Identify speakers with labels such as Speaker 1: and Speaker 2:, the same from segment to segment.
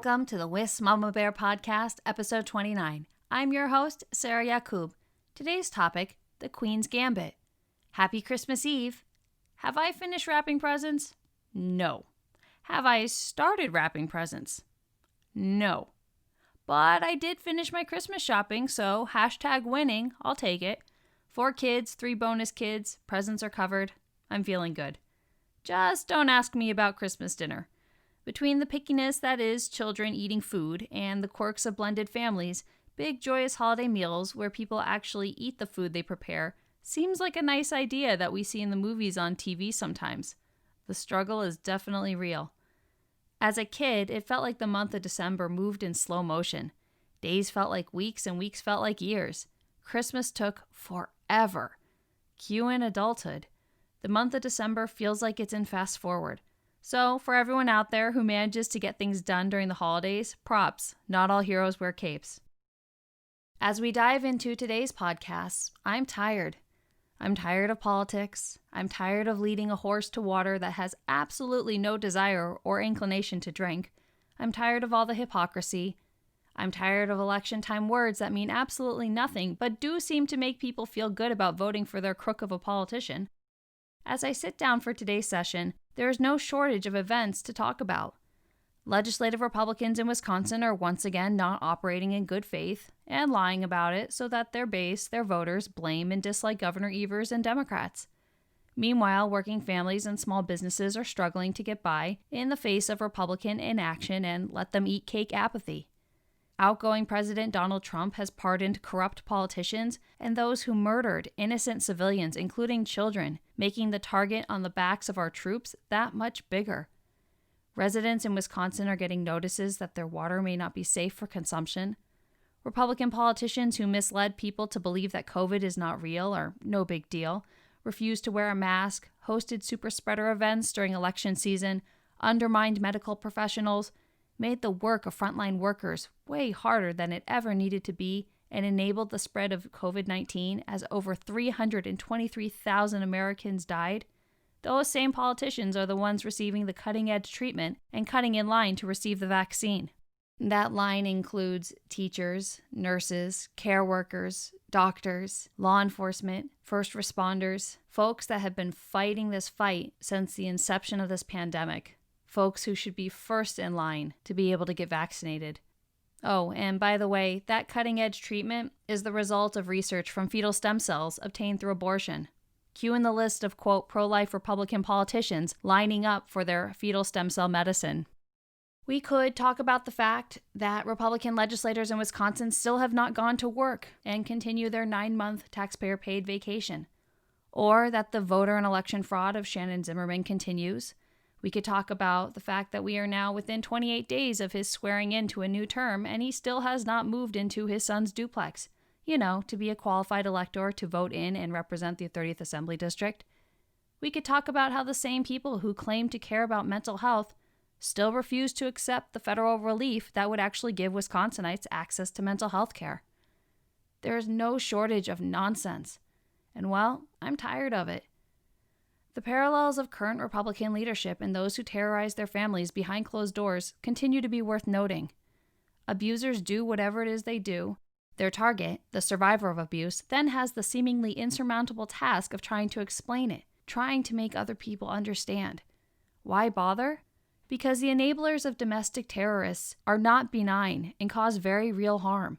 Speaker 1: Welcome to the Wiss Mama Bear Podcast, episode 29. I'm your host, Sarah Yacoub. Today's topic, the Queen's Gambit. Happy Christmas Eve. Have I finished wrapping presents? No. Have I started wrapping presents? No. But I did finish my Christmas shopping, so hashtag winning, I'll take it. 4 kids, 3 bonus kids, presents are covered. I'm feeling good. Just don't ask me about Christmas dinner. Between the pickiness that is children eating food and the quirks of blended families, big joyous holiday meals where people actually eat the food they prepare seems like a nice idea that we see in the movies on TV sometimes. The struggle is definitely real. As a kid, it felt like the month of December moved in slow motion. Days felt like weeks and weeks felt like years. Christmas took forever. Cue in adulthood. The month of December feels like it's in fast forward. So, for everyone out there who manages to get things done during the holidays, props. Not all heroes wear capes. As we dive into today's podcast, I'm tired. I'm tired of politics. I'm tired of leading a horse to water that has absolutely no desire or inclination to drink. I'm tired of all the hypocrisy. I'm tired of election time words that mean absolutely nothing but do seem to make people feel good about voting for their crook of a politician. As I sit down for today's session, there is no shortage of events to talk about. Legislative Republicans in Wisconsin are once again not operating in good faith and lying about it so that their base, their voters, blame and dislike Governor Evers and Democrats. Meanwhile, working families and small businesses are struggling to get by in the face of Republican inaction and let them eat cake apathy. Outgoing President Donald Trump has pardoned corrupt politicians and those who murdered innocent civilians, including children, making the target on the backs of our troops that much bigger. Residents in Wisconsin are getting notices that their water may not be safe for consumption. Republican politicians who misled people to believe that COVID is not real or no big deal, refused to wear a mask, hosted super spreader events during election season, undermined medical professionals, made the work of frontline workers way harder than it ever needed to be, and enabled the spread of COVID-19 as over 323,000 Americans died. Those same politicians are the ones receiving the cutting-edge treatment and cutting in line to receive the vaccine. That line includes teachers, nurses, care workers, doctors, law enforcement, first responders, folks that have been fighting this fight since the inception of this pandemic. Folks who should be first in line to be able to get vaccinated. Oh, and by the way, that cutting-edge treatment is the result of research from fetal stem cells obtained through abortion. Cue in the list of, quote, pro-life Republican politicians lining up for their fetal stem cell medicine. We could talk about the fact that Republican legislators in Wisconsin still have not gone to work and continue their 9-month taxpayer-paid vacation. Or that the voter and election fraud of Shannon Zimmerman continues. We could talk about the fact that we are now within 28 days of his swearing in to a new term, and he still has not moved into his son's duplex, to be a qualified elector to vote in and represent the 30th Assembly District. We could talk about how the same people who claim to care about mental health still refuse to accept the federal relief that would actually give Wisconsinites access to mental health care. There is no shortage of nonsense, and well, I'm tired of it. The parallels of current Republican leadership and those who terrorize their families behind closed doors continue to be worth noting. Abusers do whatever it is they do. Their target, the survivor of abuse, then has the seemingly insurmountable task of trying to explain it, trying to make other people understand. Why bother? Because the enablers of domestic terrorists are not benign and cause very real harm.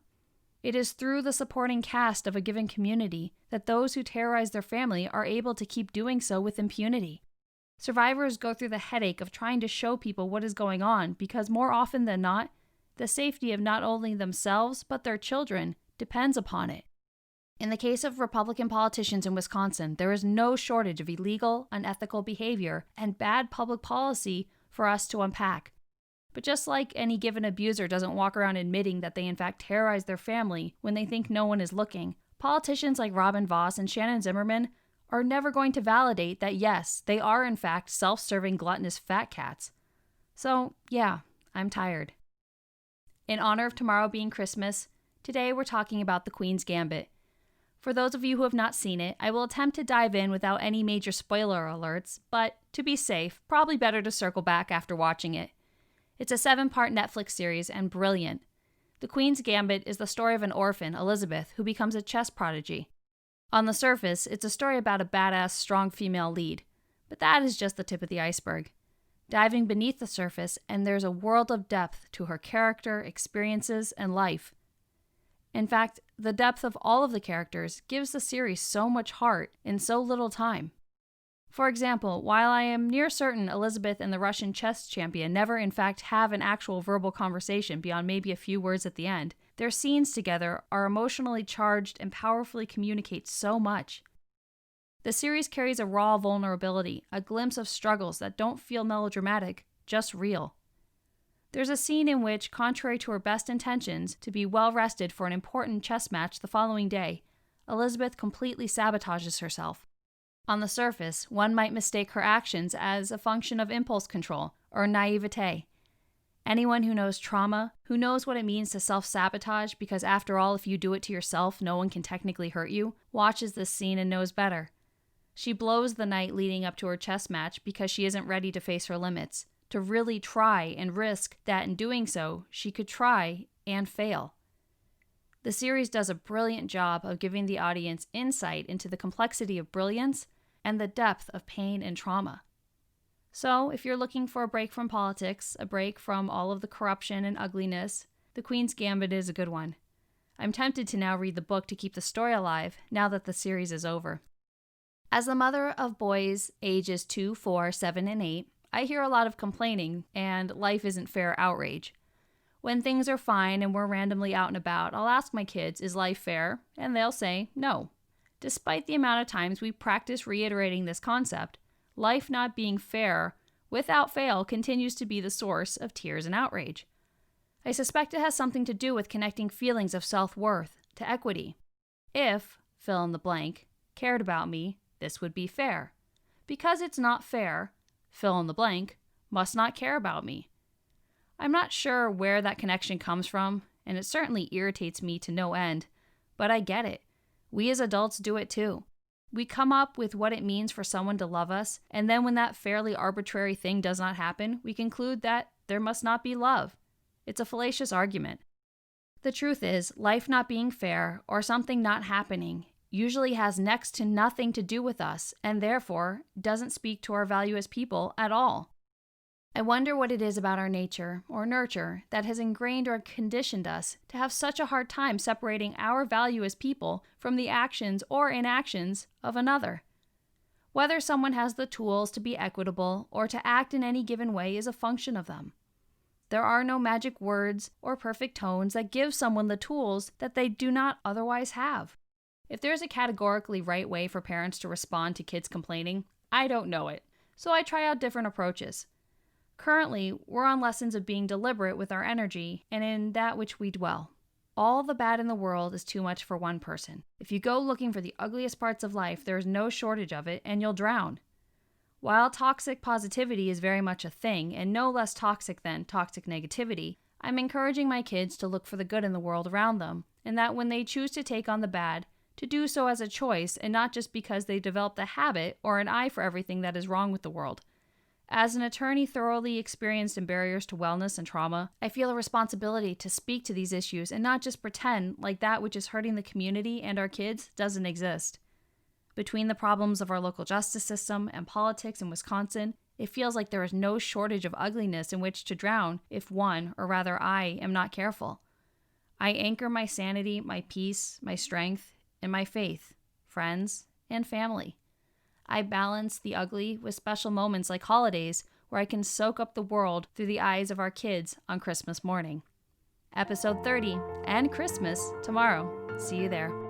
Speaker 1: It is through the supporting cast of a given community that those who terrorize their family are able to keep doing so with impunity. Survivors go through the headache of trying to show people what is going on because more often than not, the safety of not only themselves but their children depends upon it. In the case of Republican politicians in Wisconsin, there is no shortage of illegal, unethical behavior and bad public policy for us to unpack. But just like any given abuser doesn't walk around admitting that they in fact terrorize their family when they think no one is looking, politicians like Robin Vos and Shannon Zimmerman are never going to validate that yes, they are in fact self-serving gluttonous fat cats. So yeah, I'm tired. In honor of tomorrow being Christmas, today we're talking about the Queen's Gambit. For those of you who have not seen it, I will attempt to dive in without any major spoiler alerts, but to be safe, probably better to circle back after watching it. It's a 7-part Netflix series and brilliant. The Queen's Gambit is the story of an orphan, Elizabeth, who becomes a chess prodigy. On the surface, it's a story about a badass, strong female lead, but that is just the tip of the iceberg. Diving beneath the surface, and there's a world of depth to her character, experiences, and life. In fact, the depth of all of the characters gives the series so much heart in so little time. For example, while I am near certain Elizabeth and the Russian chess champion never in fact have an actual verbal conversation beyond maybe a few words at the end, their scenes together are emotionally charged and powerfully communicate so much. The series carries a raw vulnerability, a glimpse of struggles that don't feel melodramatic, just real. There's a scene in which, contrary to her best intentions to be well rested for an important chess match the following day, Elizabeth completely sabotages herself. On the surface, one might mistake her actions as a function of impulse control or naivete. Anyone who knows trauma, who knows what it means to self-sabotage because after all, if you do it to yourself, no one can technically hurt you, watches this scene and knows better. She blows the night leading up to her chess match because she isn't ready to face her limits, to really try and risk that in doing so, she could try and fail. The series does a brilliant job of giving the audience insight into the complexity of brilliance and the depth of pain and trauma. So, if you're looking for a break from politics, a break from all of the corruption and ugliness, The Queen's Gambit is a good one. I'm tempted to now read the book to keep the story alive now that the series is over. As the mother of boys ages 2, 4, 7, and 8, I hear a lot of complaining and life isn't fair outrage. When things are fine and we're randomly out and about, I'll ask my kids, is life fair? And they'll say, no. Despite the amount of times we practice reiterating this concept, life not being fair, without fail, continues to be the source of tears and outrage. I suspect it has something to do with connecting feelings of self-worth to equity. If, fill in the blank, cared about me, this would be fair. Because it's not fair, fill in the blank, must not care about me. I'm not sure where that connection comes from, and it certainly irritates me to no end, but I get it. We as adults do it too. We come up with what it means for someone to love us, and then when that fairly arbitrary thing does not happen, we conclude that there must not be love. It's a fallacious argument. The truth is, life not being fair, or something not happening, usually has next to nothing to do with us, and therefore doesn't speak to our value as people at all. I wonder what it is about our nature, or nurture, that has ingrained or conditioned us to have such a hard time separating our value as people from the actions or inactions of another. Whether someone has the tools to be equitable or to act in any given way is a function of them. There are no magic words or perfect tones that give someone the tools that they do not otherwise have. If there's a categorically right way for parents to respond to kids complaining, I don't know it, so I try out different approaches. Currently, we're on lessons of being deliberate with our energy and in that which we dwell. All the bad in the world is too much for one person. If you go looking for the ugliest parts of life, there is no shortage of it, and you'll drown. While toxic positivity is very much a thing, and no less toxic than toxic negativity, I'm encouraging my kids to look for the good in the world around them, and that when they choose to take on the bad, to do so as a choice and not just because they developed a habit or an eye for everything that is wrong with the world. As an attorney thoroughly experienced in barriers to wellness and trauma, I feel a responsibility to speak to these issues and not just pretend like that which is hurting the community and our kids doesn't exist. Between the problems of our local justice system and politics in Wisconsin, it feels like there is no shortage of ugliness in which to drown if one, or rather I, am not careful. I anchor my sanity, my peace, my strength, and my faith, friends, and family. I balance the ugly with special moments like holidays where I can soak up the world through the eyes of our kids on Christmas morning. Episode 30 and Christmas tomorrow. See you there.